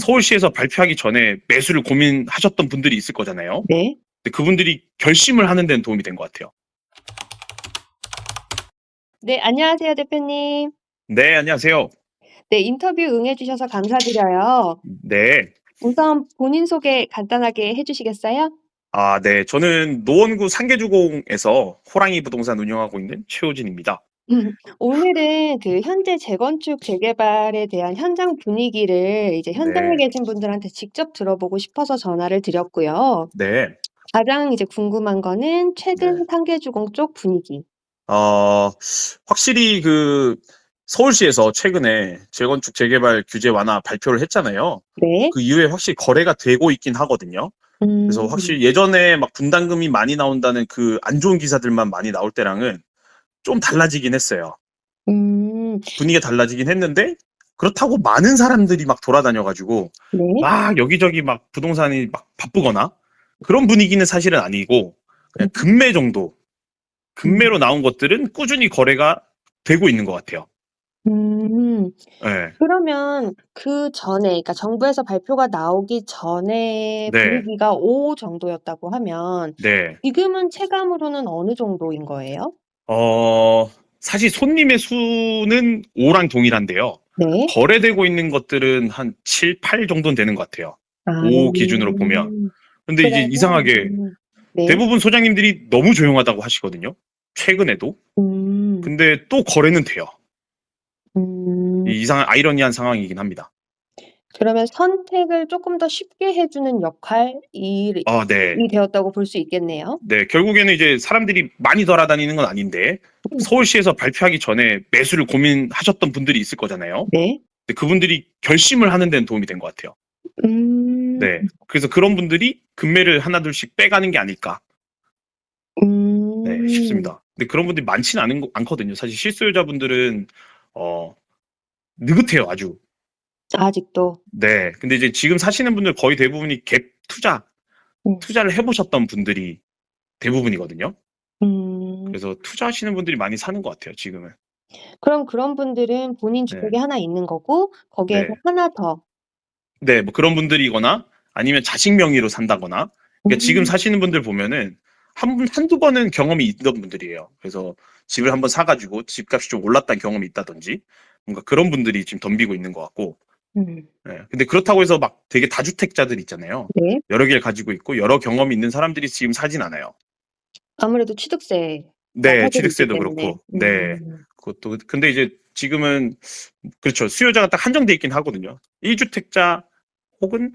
서울시에서 발표하기 전에 매수를 고민하셨던 분들이 있을 거잖아요. 네. 근데 그분들이 결심을 하는 데는 도움이 된 것 같아요. 네, 안녕하세요, 대표님. 네, 안녕하세요. 네, 인터뷰 응해 주셔서 감사드려요. 네. 우선 본인 소개 간단하게 해 주시겠어요? 네. 저는 노원구 상계주공에서 호랑이 부동산 운영하고 있는 최호진입니다. 오늘은 그 현재 재건축 재개발에 대한 현장 분위기를 이제 현장에 네. 계신 분들한테 직접 들어보고 싶어서 전화를 드렸고요. 네. 가장 이제 궁금한 거는 네. 최근 상계주공 쪽 분위기. 확실히 서울시에서 최근에 재건축 재개발 규제 완화 발표를 했잖아요. 네. 그 이후에 확실히 거래가 되고 있긴 하거든요. 그래서 음. 확실히 예전에 막 분담금이 많이 나온다는 그 안 좋은 기사들만 많이 나올 때랑은 좀 달라지긴 했어요. 음. 분위기가 달라지긴 했는데 그렇다고 많은 사람들이 막 돌아다녀 가지고 네. 막 여기저기 막 부동산이 막 바쁘거나 그런 분위기는 사실은 아니고 그냥 음. 금매 정도, 음. 금매로 나온 것들은 꾸준히 거래가 되고 있는 것 같아요. 음. 예. 그러면 그전에 그러니까 정부에서 발표가 나오기 전에 네. 분위기가 O 정도였다고 하면 네. 지금은 체감으로는 어느 정도인 거예요? 사실 손님의 수는 5랑 동일한데요. 네. 거래되고 있는 것들은 한 7, 8 정도는 되는 것 같아요. 아. 5 기준으로 보면. 근데 이제 그러면 이상하게 네. 대부분 소장님들이 너무 조용하다고 하시거든요. 최근에도. 음. 근데 또 거래는 돼요. 음. 이 이상한 아이러니한 상황이긴 합니다. 그러면 선택을 쪼끔 더 쉽게 해 주는 역할이 네. 되었다고 볼 수 있겠네요. 네. 결국에는 이제 사람들이 많이 돌아다니는 건 아닌데 서울시에서 발표하기 전에 매수를 고민하셨던 분들이 있을 거잖아요. 네. 근데 그분들이 결심을 하는 데는 도움이 된 것 같아요. 음. 네. 그래서 그런 분들이 금매를 하나둘씩 빼가는 게 아닐까. 네, 음. 싶습니다. 근데 그런 분들이 많지는 않거든요. 사실 실수요자분들은 어 느긋해요, 아주. 아직도. 네. 근데 이제 지금 사시는 분들 거의 대부분이 갭 음. 투자를 해 보셨던 분들이 대부분이거든요. 음. 그래서 투자하시는 분들이 많이 사는 것 같아요, 지금은. 그럼 그런 분들은 본인 네. 주택이 하나 있는 거고 거기에서 네. 하나 더 네. 뭐 그런 분들이거나 아니면 자식 명의로 산다거나 그러니까 지금 음. 사시는 분들 보면은 한두 번은 경험이 있던 분들이에요. 그래서 집을 한번 사 가지고 집값이 좀 올랐다는 경험이 있다든지 뭔가 그런 분들이 지금 덤비고 있는 것 같고 음. 예. 근데 그렇다고 해서 막 되게 다주택자들 있잖아요. 네. 여러 개를 가지고 있고 여러 경험이 있는 사람들이 지금 사진 않아요. 아무래도 취득세가 네. 사실은 있기 취득세도 때문에. 그렇고. 네. 그것도 근데 이제 지금은 그렇죠. 수요자가 딱 한정돼 있긴 하거든요. 1 주택자 혹은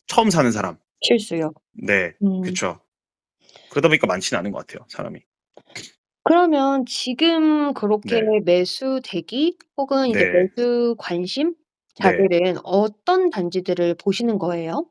처음 사는 사람. 실수요. 네. 음. 그쵸. 그러다 보니까 많지는 않은 것 같아요, 사람이. 그러면 지금 그렇게 네. 매수 대기 혹은 이제 네. 매수 네. 관심자들은 어떤 단지들을 보시는 거예요?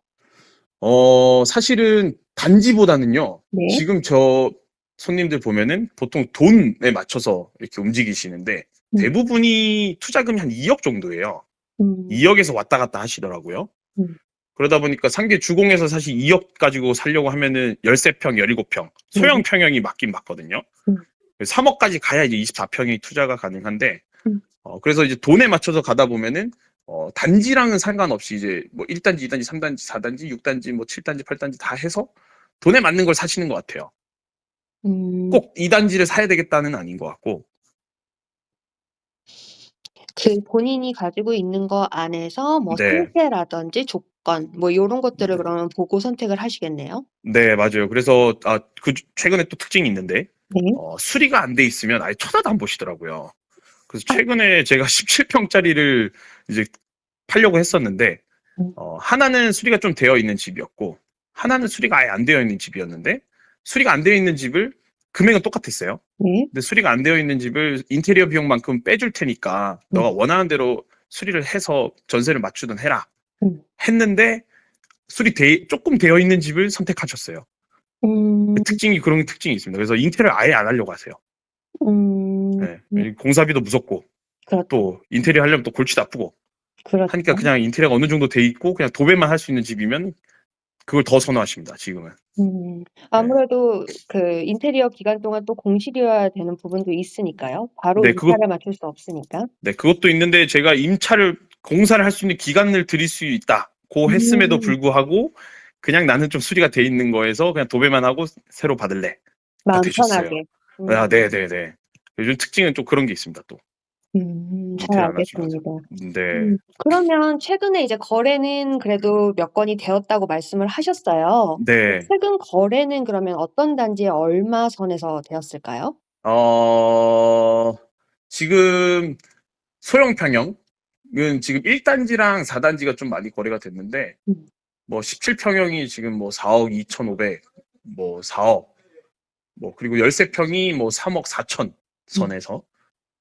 사실은 단지보다는요. 네. 지금 저 손님들 보면은 보통 돈에 맞춰서 이렇게 움직이시는데 음. 대부분이 투자금이 한 2억 정도예요. 음. 2 억에서 왔다 갔다 하시더라고요. 음. 그러다 보니까 상계 주공에서 사실 2억 가지고 살려고 하면은 13평, 17평 네. 소형 평형이 맞긴 맞거든요. 음. 3 억까지 가야 이제 24평이 투자가 가능한데 음. 그래서 이제 돈에 맞춰서 가다 보면은 단지랑은 상관없이 이제 뭐 1 단지, 2 단지, 3 단지, 4 단지, 6 단지, 뭐 7 단지, 8 단지 다 해서 돈에 맞는 걸 사시는 것 같아요. 음. 꼭 이 단지를 사야 되겠다는 아닌 것 같고. 그 본인이 가지고 있는 거 안에서 뭐 네. 상태라든지 조건 뭐 요런 것들을 네. 그러면 보고 선택을 하시겠네요? 네, 맞아요. 그래서 최근에 또 특징이 있는데 네. 수리가 안 돼 있으면 아예 쳐다도 안 보시더라고요. 그래서 최근에 제가 17평짜리를 이제 팔려고 했었는데 음. 하나는 수리가 좀 되어 있는 집이었고 하나는 수리가 아예 안 되어 있는 집이었는데 수리가 안 되어 있는 집을 금액은 똑같았어요. 네. 근데 수리가 안 되어 있는 집을 인테리어 비용만큼 빼줄 테니까 네. 너가 원하는 대로 수리를 해서 전세를 맞추든 해라 음. 했는데 조금 되어 있는 집을 선택하셨어요. 음. 그런 특징이 있습니다. 그래서 인테리어 아예 안 하려고 하세요. 음. 예. 공사비도 무섭고 그렇죠. 또 인테리어 하려면 또 골치도 아프고 그렇죠. 하니까 그냥 인테리어가 어느 정도 돼 있고 그냥 도배만 할 수 있는 집이면 그걸 더 선호하십니다, 지금은. 네. 아무래도 그 인테리어 기간 동안 또 공실이어야 되는 부분도 있으니까요. 바로 네, 임차를 맞출 수 없으니까. 그것도 있는데 제가 공사를 할 수 있는 기간을 드릴 수 있다. 고 했음에도 음. 불구하고 그냥 나는 좀 수리가 돼 있는 거에서 그냥 도배만 하고 새로 받을래. 다 마음 되셨어요. 편하게. 아, 네네네. 요즘 특징은 좀 그런 게 있습니다, 또. 잘 인테리어 하나 중에서. 알겠습니다. 네. 그러면 최근에 이제 거래는 그래도 몇 건이 되었다고 말씀을 하셨어요. 네. 최근 거래는 그러면 어떤 단지에 얼마 선에서 되었을까요? 지금 소형 평형은 지금 1단지랑 4단지가 좀 많이 거래가 됐는데, 음. 뭐 17평형이 지금 뭐 4억 2,500, 뭐 4억, 뭐 그리고 13평이 뭐 3억 4천 음. 선에서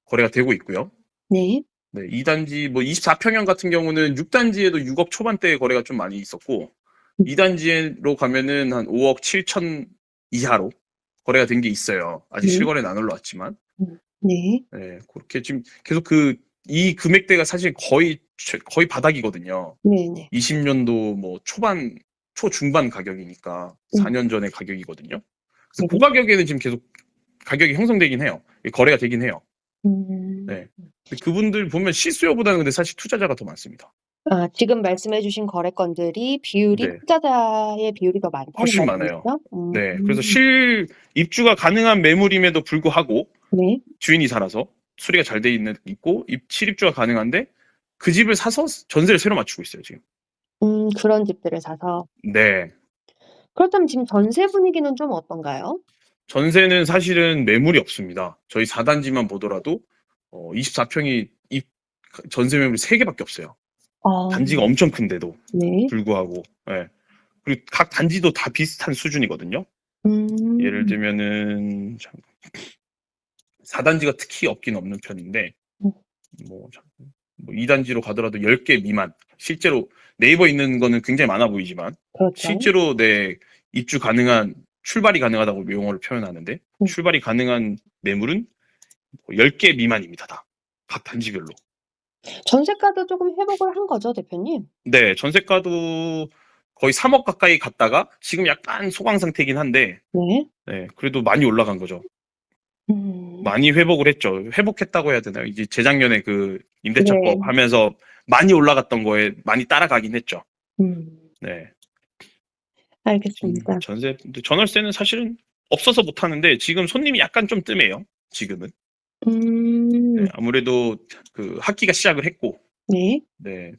거래가 되고 있고요. 네. 네, 2단지 뭐 24평형 같은 경우는 6단지에도 6억 초반대에 거래가 좀 많이 있었고, 음. 2단지로 가면은 한 5억 7천 이하로 거래가 된 게 있어요. 아직 네. 실거래는 안 올라왔지만. 네. 네, 그렇게 지금 계속 이 금액대가 사실 거의 바닥이거든요. 네네. 20년도 뭐 초중반 가격이니까 음. 4년 전의 가격이거든요. 그래서 네. 그 가격에는 지금 계속 가격이 형성되긴 해요. 거래가 되긴 해요. 음. 네. 근데 그분들 보면 실수요보다는 근데 사실 투자자가 더 많습니다. 아, 지금 말씀해 주신 거래건들이 비율이 네, 투자자의 비율이 더 많다는 훨씬 많아요. 말씀이시죠? 네, 그래서 입주가 가능한 매물임에도 불구하고 네. 주인이 살아서 수리가 잘 돼 있고 실입주가 가능한데 그 집을 사서 전세를 새로 맞추고 있어요, 지금. 그런 집들을 사서. 네. 그렇다면 지금 전세 분위기는 좀 어떤가요? 전세는 사실은 매물이 없습니다. 저희 4단지만 보더라도 24평이 전세 매물이 3개밖에 없어요. 아, 단지가 엄청 큰데도 네. 불구하고. 예. 그리고 각 단지도 다 비슷한 수준이거든요. 예를 음. 들면은 4단지가 특히 없긴 없는 편인데 음. 뭐 2단지로 가더라도 10개 미만. 실제로 네이버 있는 거는 굉장히 많아 보이지만 그렇죠. 실제로 입주 가능한 출발이 가능하다고 용어를 표현하는데 음. 출발이 가능한 매물은 10개 미만입니다. 다. 각 단지별로. 전세가도 조금 회복을 한 거죠, 대표님? 네, 전세가도 거의 3억 가까이 갔다가 지금 약간 소강 상태이긴 한데 네. 네, 그래도 많이 올라간 거죠. 음. 많이 회복을 했죠. 회복했다고 해야 되나요? 이제 재작년에 그 네. 임대차법 하면서 많이 올라갔던 거에 많이 따라가긴 했죠. 음. 네. 알겠습니다. 전월세는 사실은 없어서 못 하는데 지금 손님이 약간 좀 뜸해요. 지금은. 네, 음. 아무래도 그 학기가 시작을 했고, 네. 네,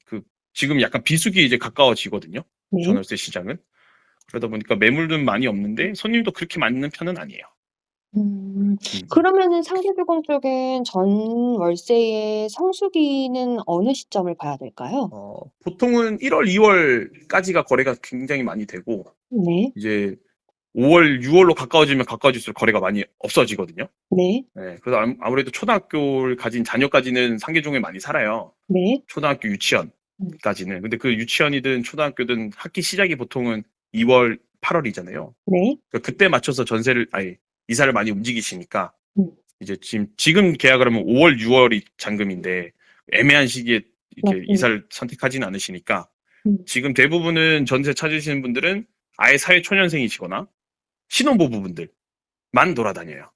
지금 약간 비수기 이제 가까워지거든요. 네. 전월세 시장은. 그러다 보니까 매물은 많이 없는데 손님도 그렇게 많은 편은 아니에요. 음. 음. 그러면은 상계주공 쪽엔 전월세의 성수기는 어느 시점을 봐야 될까요? 보통은 1월, 2월까지가 거래가 굉장히 많이 되고, 네. 이제 5월, 6월로 가까워지면 가까워질수록 거래가 많이 없어지거든요. 네. 네, 그래서 아무래도 초등학교를 가진 자녀까지는 상계종에 많이 살아요. 네. 초등학교 음. 유치원까지는. 근데 그 유치원이든 초등학교든 학기 시작이 보통은 2월, 8월이잖아요. 네. 그때 맞춰서 이사를 많이 움직이시니까 음. 이제 지금 계약을 하면 5월, 6월이 잔금인데 애매한 시기에 이렇게 맞습니다. 이사를 선택하지는 않으시니까 음. 지금 대부분은 전세 찾으시는 분들은 아예 사회초년생이시거나 신혼부부분들만 돌아다녀요.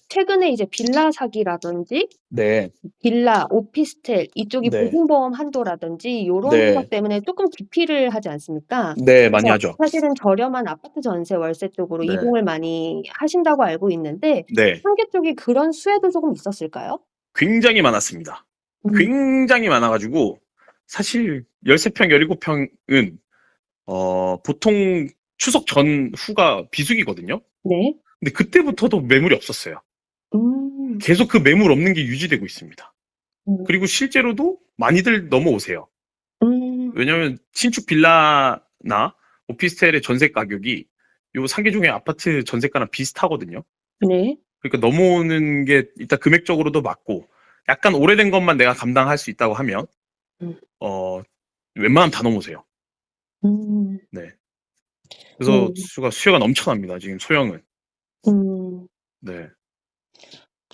최근에 이제 빌라 사기라든지 네, 빌라, 오피스텔 이쪽이 네, 보증보험 한도라든지 요런 것 네, 때문에 쪼끔 기피를 하지 않습니까? 네, 많이 그래서 하죠. 사실은 저렴한 아파트 전세 월세 쪽으로 네, 이동을 많이 하신다고 알고 있는데 네, 상계 쪽이 그런 수혜도 조금 있었을까요? 굉장히 많았습니다. 음. 굉장히 많아가지고 사실 13평, 17평은 보통 추석 전후가 비수기거든요. 네. 근데 그때부터도 매물이 없었어요. 음. 계속 그 매물 없는 게 유지되고 있습니다. 음. 그리고 실제로도 많이들 넘어오세요. 음. 왜냐하면 신축 빌라나 오피스텔의 전세 가격이 요 상계종의 아파트 전세가랑 비슷하거든요. 네. 그러니까 넘어오는 게 일단 금액적으로도 맞고 약간 오래된 것만 내가 감당할 수 있다고 하면 음. 어 웬만하면 다 넘어오세요. 음. 네. 네. 그래서 수요가 넘쳐납니다. 지금 소형은. 음. 네.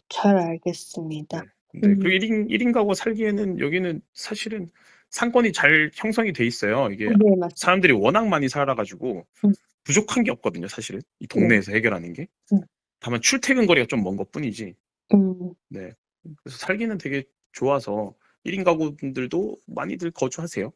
잘 알겠습니다. 네. 네. 그리고 음. 1인 가구 살기에는 여기는 사실은 상권이 잘 형성이 돼 있어요. 이게 네, 맞습니다. 사람들이 워낙 많이 살아가지고 음. 부족한 게 없거든요. 사실은 이 네. 동네에서 해결하는 게. 음. 다만 출퇴근 거리가 좀 먼 것뿐이지. 음. 네. 그래서 살기는 되게 좋아서 1인 가구분들도 많이들 거주하세요.